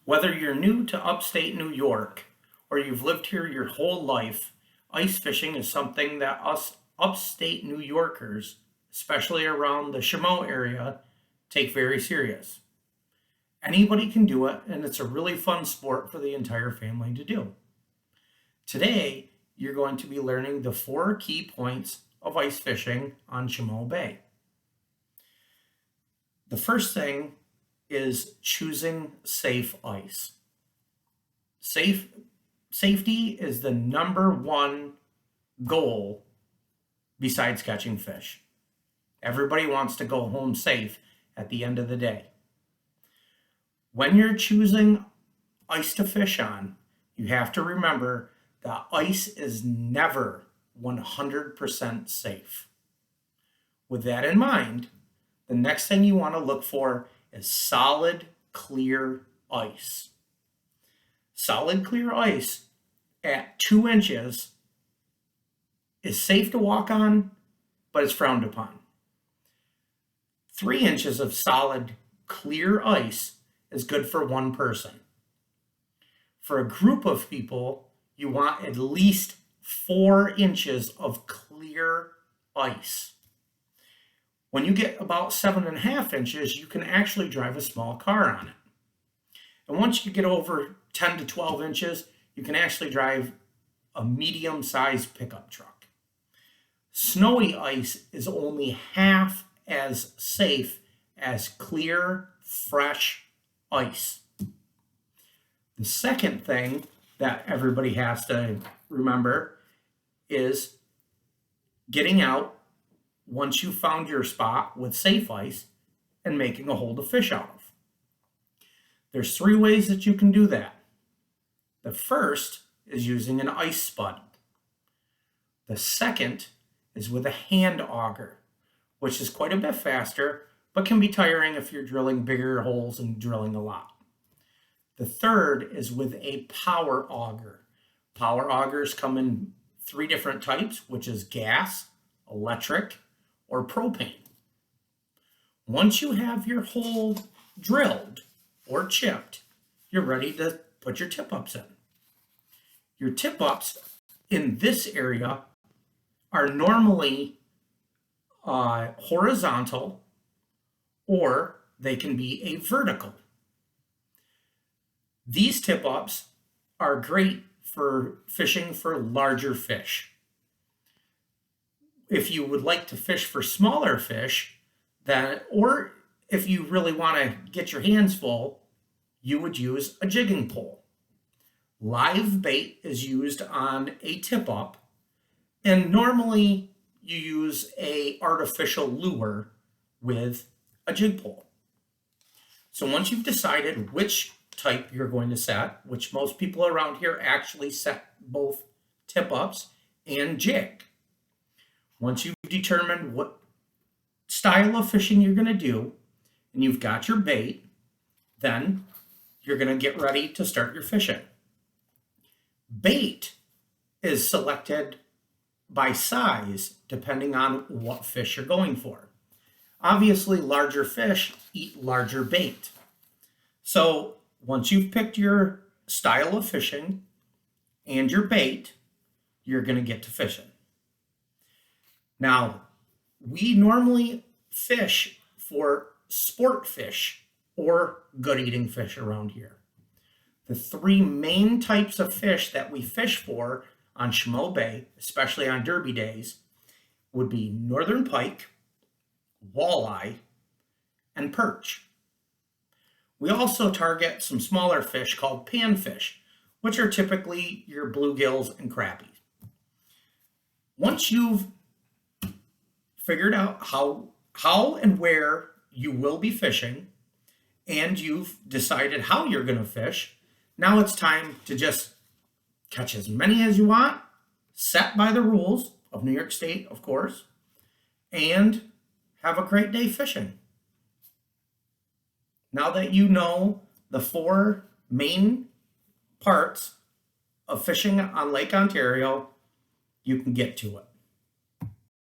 Whether you're new to upstate New York or you've lived here your whole life, ice fishing is something that us upstate New Yorkers, especially around the Chaumont area, take very serious. Anybody can do it, and it's a really fun sport for the entire family to do. Today, you're going to be learning the 4 key points of ice fishing on Chaumont Bay. The first thing is choosing safe ice. Safety is the number one goal besides catching fish. Everybody wants to go home safe at the end of the day. When you're choosing ice to fish on, you have to remember that ice is never 100% safe. With that in mind, the next thing you want to look for is solid, clear ice. Solid, clear ice at 2 inches is safe to walk on, but it's frowned upon. 3 inches of solid, clear ice is good for one person. For a group of people, you want at least 4 inches of clear ice. When you get about 7.5 inches, you can actually drive a small car on it. And once you get over 10 to 12 inches, you can actually drive a medium-sized pickup truck. Snowy ice is only half as safe as clear, fresh ice. The second thing that everybody has to remember is getting out once you found your spot with safe ice and making a hole to fish out of. There's 3 ways that you can do that. The first is using an ice spud. The second is with a hand auger, which is quite a bit faster, but can be tiring if you're drilling bigger holes and drilling a lot. The third is with a power auger. Power augers come in 3 different types, which is gas, electric, or propane. Once you have your hole drilled or chipped, you're ready to put your tip-ups in. Your tip-ups in this area are normally horizontal, or they can be a vertical. These tip-ups are great for fishing for larger fish. If you would like to fish for smaller fish, or if you really want to get your hands full, you would use a jigging pole. Live bait is used on a tip-up, and normally you use an artificial lure with a jig pole. So once you've decided which type you're going to set, which most people around here actually set both tip-ups and jig. Once you've determined what style of fishing you're going to do, and you've got your bait, then you're going to get ready to start your fishing. Bait is selected by size depending on what fish you're going for. Obviously, larger fish eat larger bait. So once you've picked your style of fishing and your bait, you're going to get to fishing. Now, we normally fish for sport fish or good eating fish around here. The 3 main types of fish that we fish for on Chaumont Bay, especially on derby days, would be northern pike, walleye, and perch. We also target some smaller fish called panfish, which are typically your bluegills and crappies. Once you've figured out how and where you will be fishing, and you've decided how you're going to fish, now it's time to just catch as many as you want, set by the rules of New York State, of course, and have a great day fishing. Now that you know the 4 main parts of fishing on Lake Ontario, you can get to it.